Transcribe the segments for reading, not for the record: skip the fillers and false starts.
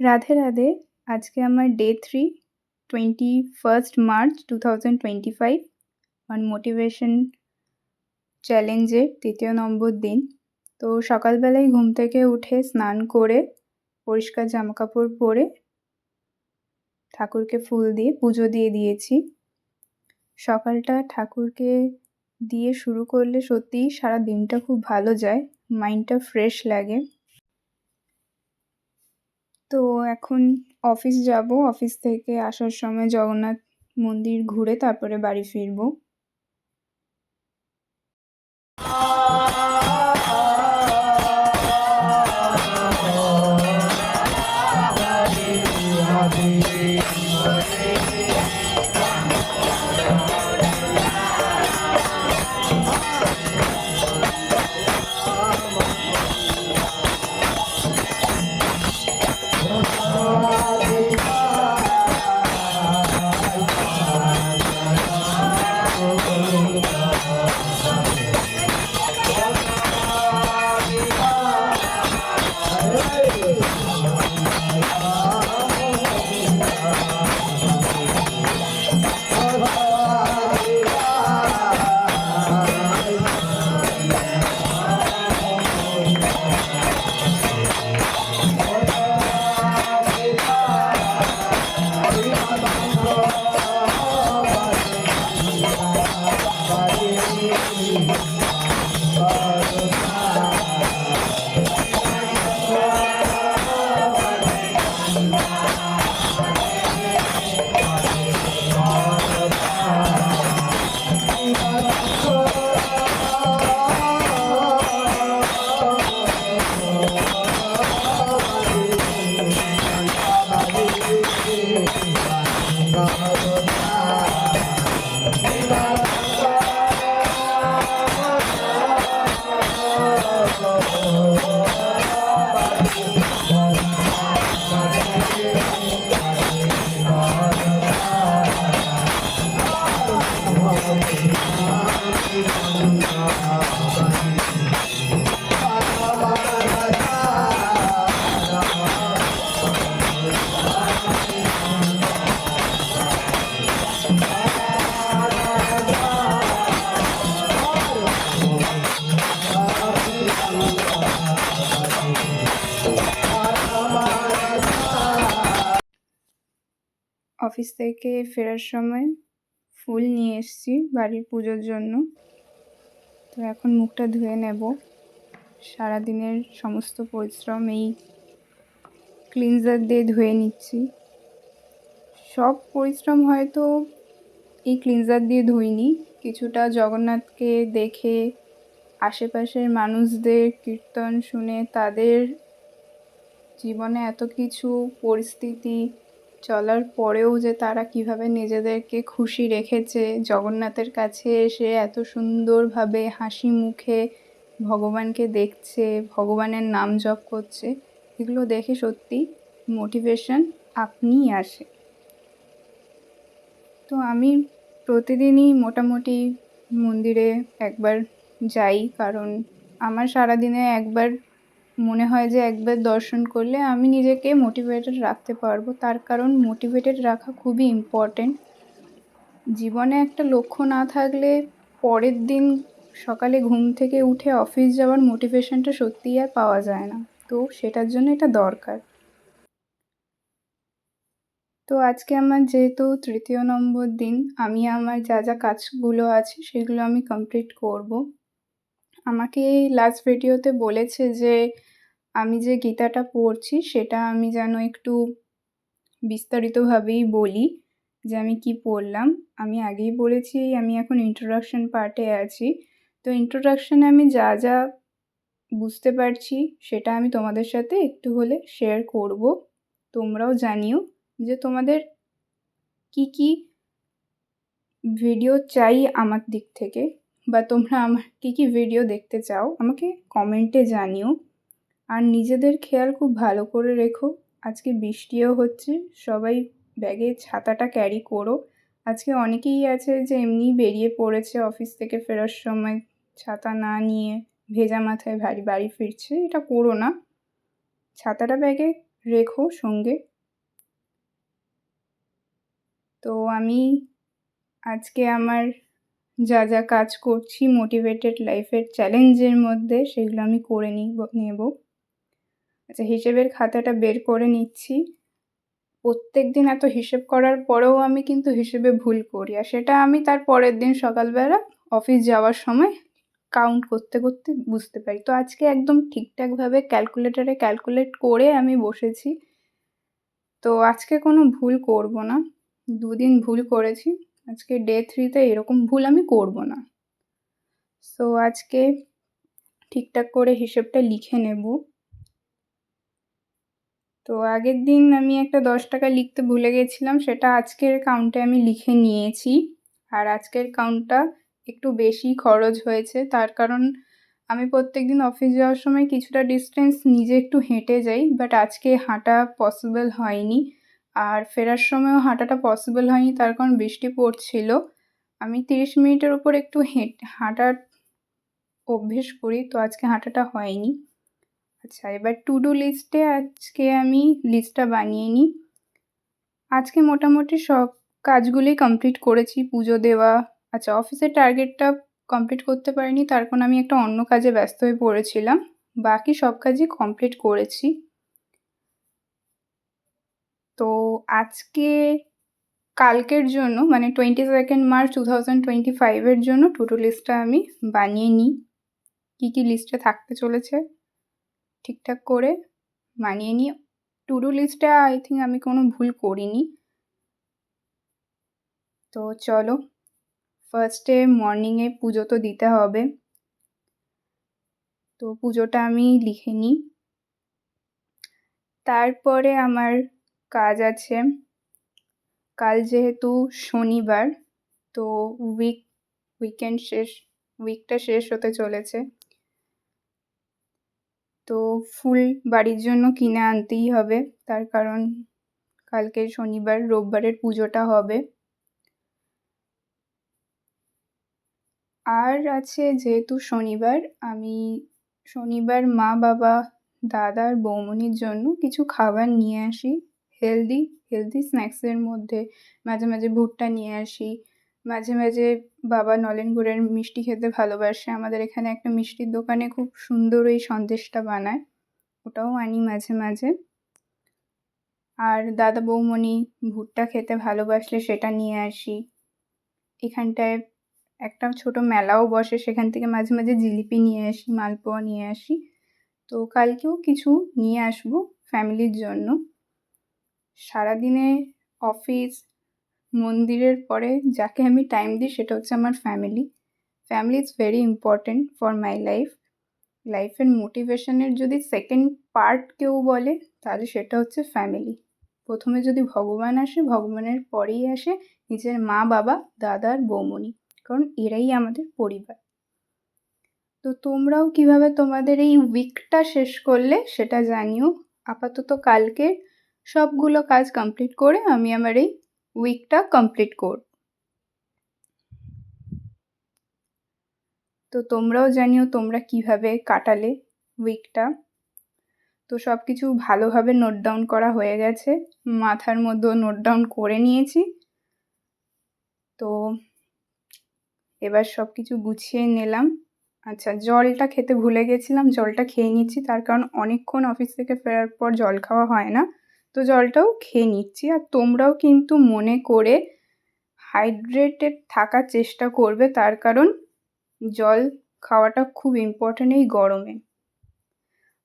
রাধে রাধে। আজকে আমার day 3, 21st March 2025 on motivation চ্যালেঞ্জের ৩য় নম্বর দিন। তো সকালবেলায় ঘুম থেকে উঠে স্নান করে পরিষ্কার জামাকাপড় পরে ঠাকুরকে ফুল দিয়ে পুজো দিয়ে দিয়েছি। সকালটা ঠাকুরকে দিয়ে শুরু করলে সত্যিই সারা দিনটা খুব ভালো যায়, মাইন্ডটা ফ্রেশ লাগে। তো এখন অফিস যাব, অফিস থেকে আসার সময় জগন্নাথ মন্দির ঘুরে তারপরে বাড়ি ফিরব। অফিস থেকে ফেরার সময় ফুল নিয়ে এসেছি বাড়ির পুজোর জন্য। তো এখন মুখটা ধুয়ে নেব। সারাদিনের সমস্ত পরিশ্রম এই ক্লিনজার দিয়ে ধুয়ে নিচ্ছি। সব পরিশ্রম হয়তো এই ক্লিনজার দিয়ে ধুইনি, কিছুটা জগন্নাথকে দেখে, আশেপাশের মানুষদের কীর্তন শুনে, তাদের জীবনে এত কিছু পরিস্থিতি চলার পরেও যে তারা কিভাবে নিজেদেরকে খুশি রেখেছে, জগন্নাথের কাছে এসে এত সুন্দরভাবে হাসি মুখে ভগবানকে দেখছে, ভগবানের নাম জপ করছে, এগুলো দেখে সত্যি মোটিভেশন আপনিই আসে। তো আমি প্রতিদিনই মোটামুটি মন্দিরে একবার যাই, কারণ আমার সারাদিনে একবার মনে হয় যে একবার দর্শন করলে আমি নিজেকে মোটিভেটেড রাখতে পারবো। তার কারণ মোটিভেটেড রাখা খুবই ইম্পর্টেন্ট। জীবনে একটা লক্ষ্য না থাকলে পরের দিন সকালে ঘুম থেকে উঠে অফিস যাওয়ার মোটিভেশনটা সত্যিই আর পাওয়া যায় না। তো সেটার জন্য এটা দরকার। তো আজকে আমার যেহেতু 3য় নম্বর দিন, আমি আমার যা যা কাজগুলো আছে সেগুলো আমি কমপ্লিট করব। আমাকে লাস্ট ভিডিওতে বলেছে যে আমি যে গীতাটা পড়ছি সেটা আমি যেন একটু বিস্তারিতভাবেই বলি যে আমি কি পড়লাম। আমি আগেই বলেছি আমি এখন ইন্ট্রোডাকশন পার্টে আছি। তো ইন্ট্রোডাকশনে আমি যা যা বুঝতে পারছি সেটা আমি তোমাদের সাথে একটু হলে শেয়ার করব। তোমরাও জানিও যে তোমাদের কি কি ভিডিও চাই আমার দিক থেকে, বা তোমরা আমার কি কি ভিডিও দেখতে চাও আমাকে কমেন্টে জানিও। আর নিজেদের খেয়াল খুব ভালো করে রেখো। আজকে বৃষ্টিও হচ্ছে, সবাই ব্যাগে ছাতাটা ক্যারি করো। আজকে অনেকেই আছে যে এমনিই বেরিয়ে পড়েছে অফিস থেকে ফেরার সময় ছাতা না নিয়ে ভেজা মাথায় বাড়ি ফিরছে। এটা করো না, ছাতাটা ব্যাগে রেখো সঙ্গে। তো আমি আজকে আমার যা যা কাজ করছি মোটিভেটেড লাইফের চ্যালেঞ্জের মধ্যে, সেগুলো আমি করে নেব। আচ্ছা, হিসেবের খাতাটা বের করে নিচ্ছি। প্রত্যেকদিন এত হিসেব করার পরেও আমি কিন্তু হিসেবে ভুল করি, আর সেটা আমি তার পরের দিন সকালবেলা অফিস যাওয়ার সময় কাউন্ট করতে করতে বুঝতে পারি। তো আজকে একদম ঠিকঠাকভাবে ক্যালকুলেটরে ক্যালকুলেট করে আমি বসেছি। তো আজকে কোনো ভুল করব না। 2 দিন ভুল করেছি, আজকে ডে 3 তে এরকম ভুল আমি করব না। সো আজকে ঠিকঠাক করে হিসেবটা লিখে নেব। তো আগের দিন আমি একটা 10 টাকা লিখতে ভুলে গেছিলাম, সেটা আজকের কাউন্টে আমি লিখে নিয়েছি। আর আজকের কাউন্টটা একটু বেশি খরচ হয়েছে, তার কারণ আমি প্রত্যেকদিন অফিস যাওয়ার সময় কিছুটা ডিস্টেন্স নিজে একটু হেঁটে যাই, বাট আজকে হাঁটা পসিবল হয়নি। আর ফেরার সময়ও হাঁটাটা পসিবল হয়নি, তার কারণ বৃষ্টি পড়ছিল। আমি 30 মিনিটের উপর একটু হাঁটার অভ্যেস করি, তো আজকে হাঁটাটা হয়নি। আচ্ছা, এবার টু ডু লিস্টে আজকে আমি লিস্টটা বানিয়ে নিই। আজকে মোটামুটি সব কাজগুলোই কমপ্লিট করেছি, পুজো দেওয়া। আচ্ছা, অফিসের টার্গেটটা কমপ্লিট করতে পারিনি, তার কারণ আমি একটা অন্য কাজে ব্যস্ত হয়ে পড়েছিলাম। বাকি সব কাজই কমপ্লিট করেছি। তো আজকে কালকের জন্য, মানে 22 মার্চ 2025 এর জন্য টু ডু লিস্টটা আমি বানিয়ে নিই। কী কী লিস্টে থাকতে চলেছে ঠিকঠাক করে বানিয়ে নিই। টু ডু লিস্টে আই থিঙ্ক আমি কোনো ভুল করিনি। তো চলো, ফার্স্টে মর্নিংয়ে পুজো তো দিতে হবে, তো পুজোটা আমি লিখে নিই। তারপরে আমার কাজ আছে, কাল যেহেতু শনিবার, তো উইকটা শেষ হতে চলেছে। তো ফুল বাড়ির জন্য কিনে আনতেই হবে, তার কারণ কালকে শনিবার, রোববারের পুজোটা হবে। আর আছে, যেহেতু শনিবার, আমি শনিবার মা, বাবা, দাদা আর বৌমনির জন্য কিছু খাবার নিয়ে আসি। হেলদি স্ন্যাক্সের মধ্যে মাঝে মাঝে ভুট্টা নিয়ে আসি, মাঝে মাঝে বাবা নলেন গুড়ের মিষ্টি খেতে ভালোবাসে। আমাদের এখানে একটা মিষ্টির দোকানে খুব সুন্দর ওই সন্দেশটা বানায়, ওটাও আনি মাঝে মাঝে। আর দাদা বৌমনি ভুট্টা খেতে ভালোবাসলে সেটা নিয়ে আসি। এখানটায় একটা ছোট মেলাও বসে, সেখান থেকে মাঝে মাঝে জিলিপি নিয়ে আসি, মালপোয়া নিয়ে আসি। তো কালকেও কিছু নিয়ে আসবো ফ্যামিলির জন্য। সারাদিনে অফিস, মন্দিরের পরে যাকে আমি টাইম দিই সেটা হচ্ছে আমার family. Family is very important for my লাইফের মোটিভেশনের যদি সেকেন্ড পার্ট কেউ বলে, তাহলে সেটা হচ্ছে ফ্যামিলি। প্রথমে যদি ভগবান আসে, ভগবানের পরেই আসে নিজের মা, বাবা, দাদা আর বৌমনি, কারণ এরাই আমাদের পরিবার। তো তোমরাও কিভাবে তোমাদের এই উইকটা শেষ করলে সেটা জানিও। আপাতত কালকে সবগুলো কাজ কমপ্লিট করে আমি আমার এই উইকটা কমপ্লিট করব। তো তোমরাও জানিও তোমরা কিভাবে কাটালে উইকটা। তো সব কিছু ভালোভাবে নোট ডাউন করা হয়ে গেছে, মাথার মধ্যেও নোট ডাউন করে নিয়েছি। তো এবার সব কিছু গুছিয়ে নিলাম। আচ্ছা, জলটা খেতে ভুলে গেছিলাম, জলটা খেয়ে নিচ্ছি, তার কারণ অনেকক্ষণ অফিস থেকে ফেরার পর জল খাওয়া হয় না, তো জলটাও খেয়ে নিচ্ছি। আর তোমরাও কিন্তু মনে করে হাইড্রেটেড থাকার চেষ্টা করবে, তার কারণ জল খাওয়াটা খুব ইম্পর্ট্যান্ট এই গরমে।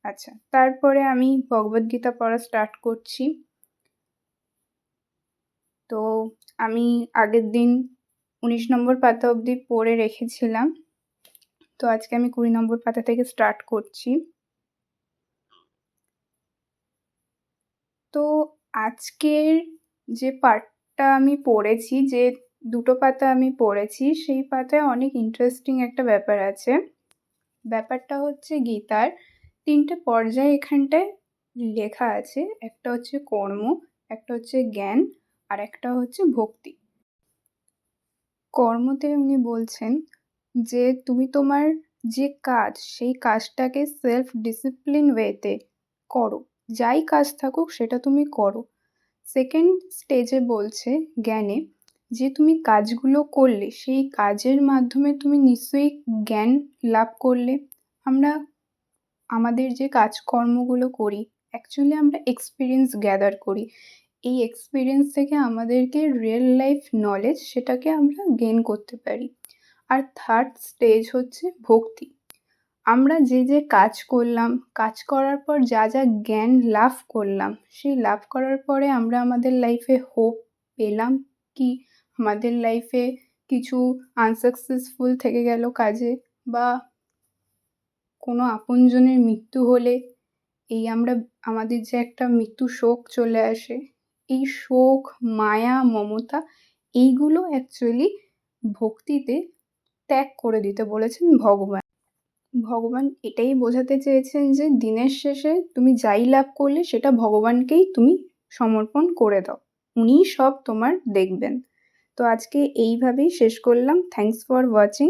আচ্ছা, তারপরে আমি ভগবদ্গীতা পড়া স্টার্ট করছি। তো আমি আগের দিন 19 নম্বর পাতা অবধি পড়ে রেখেছিলাম, তো আজকে আমি 20 নম্বর পাতা থেকে স্টার্ট করছি। তো আজকের যে পার্টটা আমি পড়েছি, যে 2টো পাতা আমি পড়েছি, সেই পাতায় অনেক ইন্টারেস্টিং একটা ব্যাপার আছে। ব্যাপারটা হচ্ছে গীতার 3টে পর্যায় এখানটায় লেখা আছে। একটা হচ্ছে কর্ম, একটা হচ্ছে জ্ঞান, আর একটা হচ্ছে ভক্তি। কর্মতে উনি বলছেন যে তুমি তোমার যে কাজ, সেই কাজটাকে সেলফ ডিসিপ্লিন ওয়েতে করো, যাই কাজ থাকুক সেটা তুমি করো। সেকেন্ড স্টেজে বলছে জ্ঞানে, যে তুমি কাজগুলো করলে সেই কাজের মাধ্যমে তুমি নিশ্চয়ই জ্ঞান লাভ করলে। আমরা আমাদের যে কাজকর্মগুলো করি অ্যাকচুয়ালি আমরা এক্সপিরিয়েন্স গ্যাদার করি। এই এক্সপিরিয়েন্স থেকে আমাদেরকে রিয়েল লাইফ নলেজ সেটাকে আমরা গেইন করতে পারি। আর থার্ড স্টেজ হচ্ছে ভক্তি। আমরা যে যে কাজ করলাম, কাজ করার পর যা যা জ্ঞান লাভ করলাম, সেই লাভ করার পরে আমরা আমাদের লাইফে হোপ পেলাম কি, আমাদের লাইফে কিছু আনসাকসেসফুল থেকে গেল কাজে, বা কোনো আপনজনের মৃত্যু হলে আমরা আমাদের যে একটা মৃত্যু শোক চলে আসে, এই শোক, মায়া, মমতা এইগুলো অ্যাকচুয়ালি ভক্তিতে ত্যাগ করে দিতে বলেছেন ভগবান। ভগবান এটাই বোঝাতে চেয়েছেন যে দিনের শেষে তুমি যাই লাভ করলে সেটা ভগবানকেই তুমি সমর্পণ করে দাও, উনিই সব তোমার দেখবেন। তো আজকে এইভাবেই শেষ করলাম। Thanks for watching.